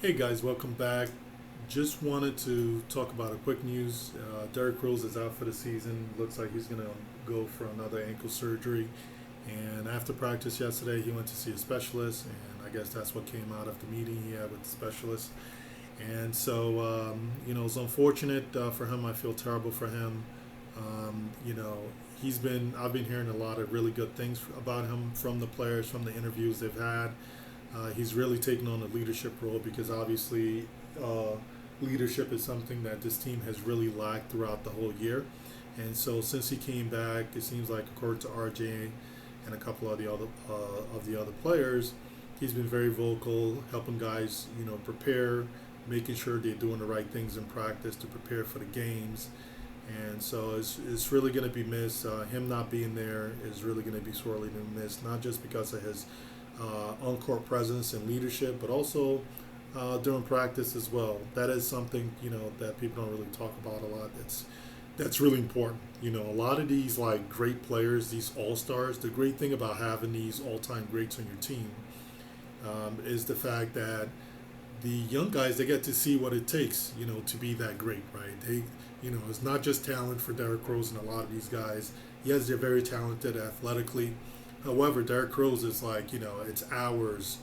Hey guys, welcome back. Just wanted to talk about a quick news. Derrick Rose is out for the season. Looks like he's going to go for another ankle surgery. And after practice yesterday, he went to see a specialist, and I guess that's what came out of the meeting he had with the specialist. And so, it's unfortunate for him. I feel terrible for him. You know, I've been hearing a lot of really good things about him from the players, from the interviews they've had. He's really taken on a leadership role because obviously leadership is something that this team has really lacked throughout the whole year. And so since he came back, it seems like according to RJ and a couple of the other players, he's been very vocal, helping guys prepare, making sure they're doing the right things in practice to prepare for the games. And so it's really going to be missed. Him not being there is really going to be sorely missed, not just because of his on-court presence and leadership, but also during practice as well. That is something that people don't really talk about a lot. That's really important. A lot of these like great players, these all-stars. The great thing about having these all-time greats on your team is the fact that the young guys, they get to see what it takes, to be that great, right? It's not just talent for Derrick Rose and a lot of these guys. Yes, they're very talented athletically. However, Derrick Rose is like, it's hours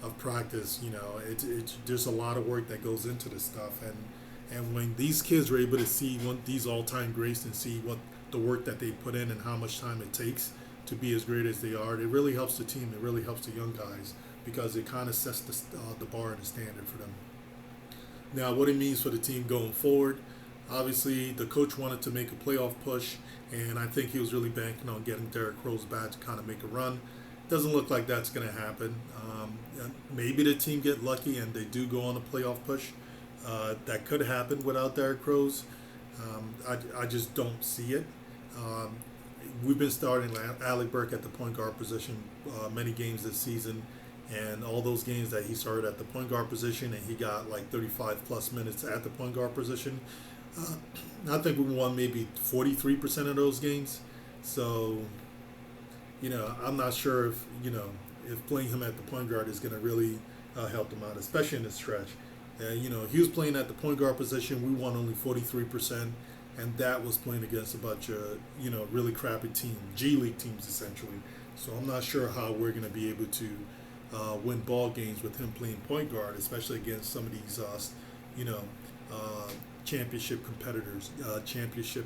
of practice. There's a lot of work that goes into this stuff, and when these kids are able to see these all-time greats and see what the work that they put in and how much time it takes to be as great as they are, it really helps the team. It really helps the young guys because it kind of sets the bar and the standard for them. Now, what it means for the team going forward. Obviously, the coach wanted to make a playoff push, and I think he was really banking on getting Derrick Rose back to kind of make a run. Doesn't look like that's going to happen. Maybe the team get lucky and they do go on a playoff push. That could happen without Derrick Rose. I just don't see it. We've been starting Alec Burke at the point guard position many games this season, and all those games that he started at the point guard position and he got like 35 plus minutes at the point guard position. I think we won maybe 43% of those games. So, I'm not sure if playing him at the point guard is going to really help him out, especially in this stretch. He was playing at the point guard position. We won only 43%, and that was playing against a bunch of, really crappy teams, G League teams essentially. So I'm not sure how we're going to be able to win ball games with him playing point guard, especially against some of these, championship competitors, championship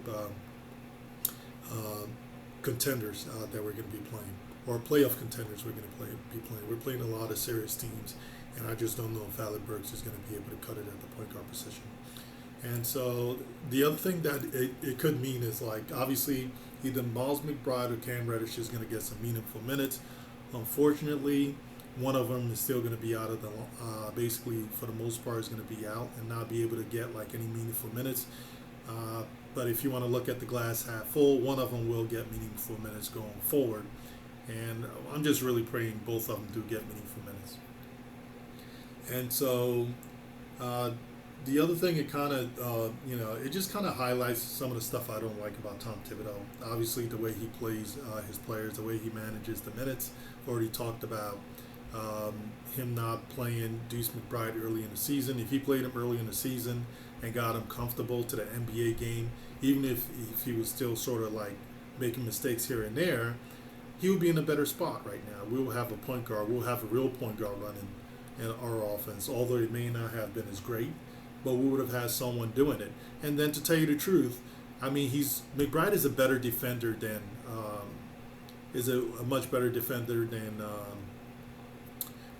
contenders that we're going to be playing, or playoff contenders we're going to be playing. We're playing a lot of serious teams, and I just don't know if Alec Burks is going to be able to cut it at the point guard position. And so the other thing that it could mean is like obviously either Miles McBride or Cam Reddish is going to get some meaningful minutes. Unfortunately, one of them is still going to be out of the, basically for the most part is going to be out and not be able to get like any meaningful minutes. But if you want to look at the glass half full, one of them will get meaningful minutes going forward. And I'm just really praying both of them do get meaningful minutes. And so the other thing, it kind of, it just kind of highlights some of the stuff I don't like about Tom Thibodeau. Obviously, the way he plays his players, the way he manages the minutes. Already talked about him not playing Deuce McBride early in the season. If he played him early in the season and got him comfortable to the NBA game, even if he was still sort of like making mistakes here and there, he would be in a better spot right now. We'll have a point guard. We'll have a real point guard running in our offense, although it may not have been as great, but we would have had someone doing it. And then to tell you the truth, I mean, McBride is a better defender than a much better defender than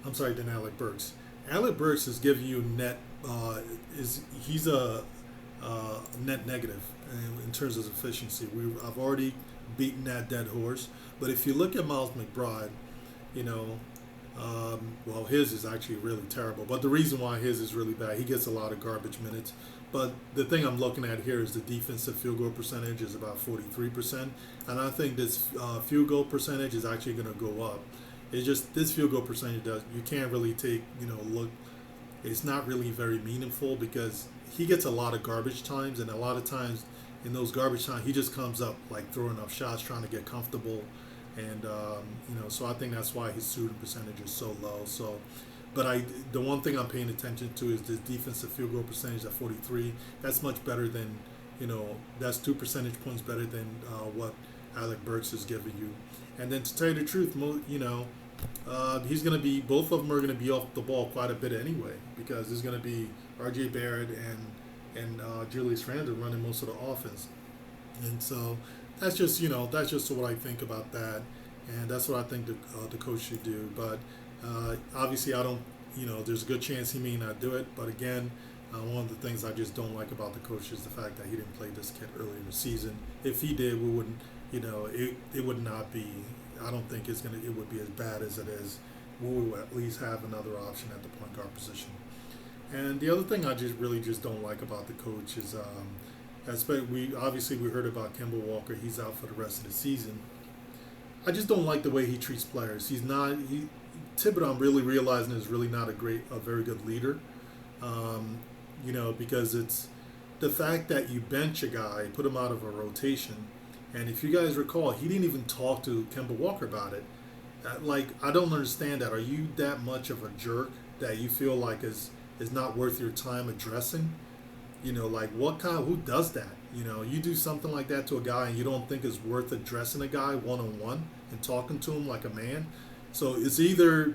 than Alec Burks. Alec Burks is giving you net he's a net negative in terms of efficiency. I've already beaten that dead horse. But if you look at Miles McBride, his is actually really terrible. But the reason why his is really bad, he gets a lot of garbage minutes. But the thing I'm looking at here is the defensive field goal percentage is about 43%. And I think this field goal percentage is actually going to go up. It's just this field goal percentage you can't really take, look. It's not really very meaningful because he gets a lot of garbage times, and a lot of times in those garbage times, he just comes up like throwing up shots, trying to get comfortable. And, so I think that's why his shooting percentage is so low. So But the one thing I'm paying attention to is the defensive field goal percentage at 43. That's much better than, that's 2 percentage points better than what Alec Burks is giving you. And then to tell you the truth, he's going to be, both of them are going to be off the ball quite a bit anyway, because there's going to be R.J. Barrett and Julius Randle running most of the offense. And so that's just what I think about that, and that's what I think the coach should do. But obviously, I don't, there's a good chance he may not do it. But again, one of the things I just don't like about the coach is the fact that he didn't play this kid early in the season. If he did, we wouldn't, it would not be. I don't think it would be as bad as it is. We would at least have another option at the point guard position. And the other thing I just don't like about the coach is, we heard about Kemba Walker. He's out for the rest of the season. I just don't like the way he treats players. Thibodeau, I'm really realizing, is really not a very good leader. Because it's the fact that you bench a guy, put him out of a rotation, and if you guys recall, he didn't even talk to Kemba Walker about it. I don't understand that. Are you that much of a jerk that you feel like is not worth your time addressing? Who does that? You do something like that to a guy and you don't think it's worth addressing a guy one-on-one and talking to him like a man. So it's either,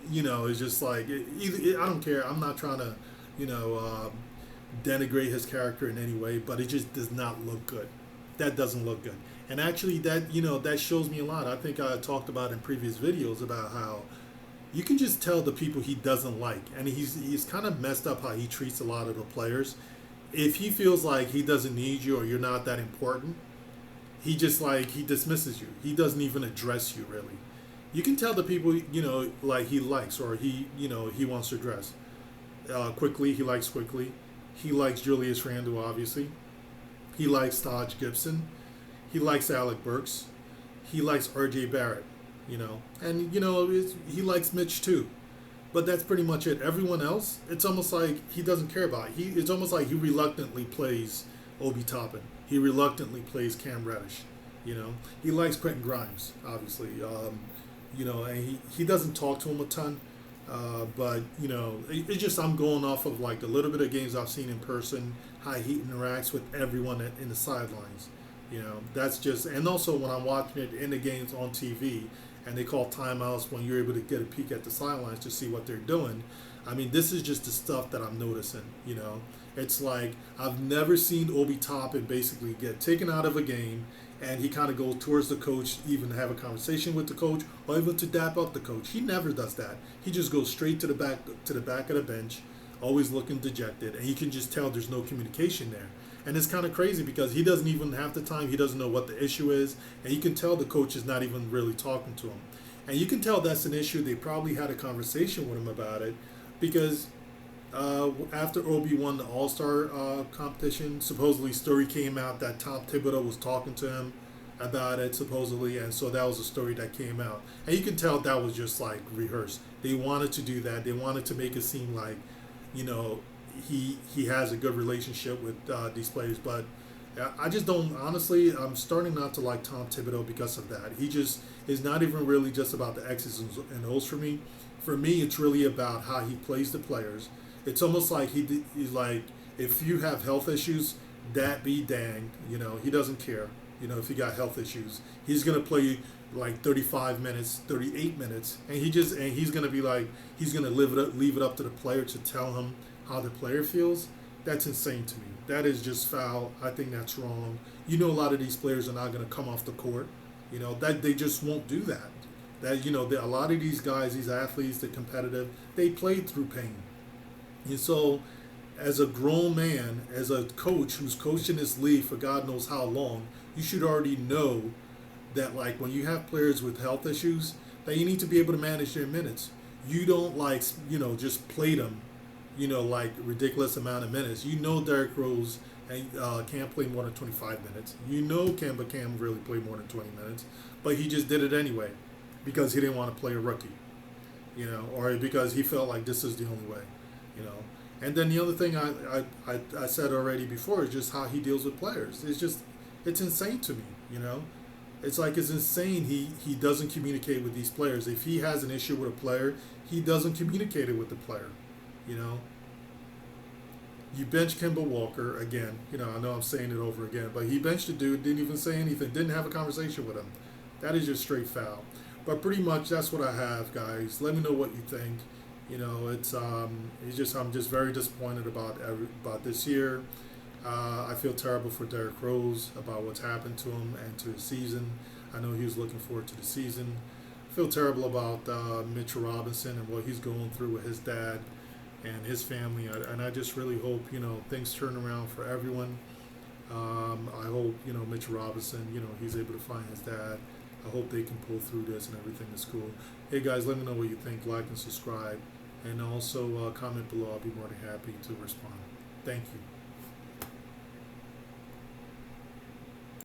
it's just like, I don't care. I'm not trying to, denigrate his character in any way, but it just does not look good. That doesn't look good. And actually that shows me a lot. I think I talked about in previous videos about how you can just tell the people he doesn't like. And he's kind of messed up how he treats a lot of the players. If he feels like he doesn't need you or you're not that important, he dismisses you. He doesn't even address you, really. You can tell the people, he likes or he wants to address. Quickly, he likes Quickly. He likes Julius Randle, obviously. He likes Taj Gibson. He likes Alec Burks. He likes R.J. Barrett, And, he likes Mitch, too. But that's pretty much it. Everyone else, it's almost like he doesn't care about it. It's almost like he reluctantly plays Obi Toppin. He reluctantly plays Cam Reddish. He likes Quentin Grimes, obviously. And he doesn't talk to him a ton. But it's just I'm going off of like the little bit of games I've seen in person, how he interacts with everyone in the sidelines. That's just, and also when I'm watching it in the games on TV and they call timeouts when you're able to get a peek at the sidelines to see what they're doing. I mean, this is just the stuff that I'm noticing. It's like I've never seen Obi Toppin basically get taken out of a game and he kind of goes towards the coach, even have a conversation with the coach, or even to dap up the coach. He never does that. He just goes straight to the back of the bench, always looking dejected, and you can just tell there's no communication there. And it's kind of crazy because he doesn't even half the time he doesn't know what the issue is, and you can tell the coach is not even really talking to him. And you can tell that's an issue. They probably had a conversation with him about it because after Obi won the All-Star competition, supposedly story came out that Tom Thibodeau was talking to him about it, supposedly, and so that was a story that came out. And you can tell that was just like rehearsed. They wanted to do that. They wanted to make it seem like, he has a good relationship with these players. But I just don't, honestly, I'm starting not to like Tom Thibodeau because of that. He just is not even really just about the X's and O's for me. For me, it's really about how he plays the players. It's almost like he's like, if you have health issues, that be danged. He doesn't care. If you got health issues, he's gonna play like 35 minutes, 38 minutes, and he's gonna be like, he's gonna leave it up to the player to tell him how the player feels. That's insane to me. That is just foul. I think that's wrong. A lot of these players are not gonna come off the court. That they just won't do that. A lot of these guys, these athletes, they're competitive. They played through pain. And so, as a grown man, as a coach who's coached in this league for God knows how long, you should already know that, like, when you have players with health issues, that you need to be able to manage their minutes. You don't, just play them, like ridiculous amount of minutes. Derrick Rose can't play more than 25 minutes. Kemba can't really play more than 20 minutes. But he just did it anyway because he didn't want to play a rookie, or because he felt like this is the only way. And then the other thing I said already before is just how he deals with players. It's insane to me, It's insane. He doesn't communicate with these players. If he has an issue with a player, he doesn't communicate it with the player. You know, you bench Kemba Walker again. You know, I know I'm saying it over again, but he benched the dude, didn't even say anything, didn't have a conversation with him. That is just straight foul. But pretty much that's what I have, guys. Let me know what you think. You know, it's just I'm just very disappointed about this year. I feel terrible for Derrick Rose about what's happened to him and to his season. I know he was looking forward to the season. I feel terrible about Mitchell Robinson and what he's going through with his dad and his family. And I just really hope, you know, things turn around for everyone. I hope, you know, Mitchell Robinson, you know, he's able to find his dad. I hope they can pull through this and everything is cool. Hey guys, let me know what you think. Like and subscribe. And also comment below. I'll be more than happy to respond. Thank you.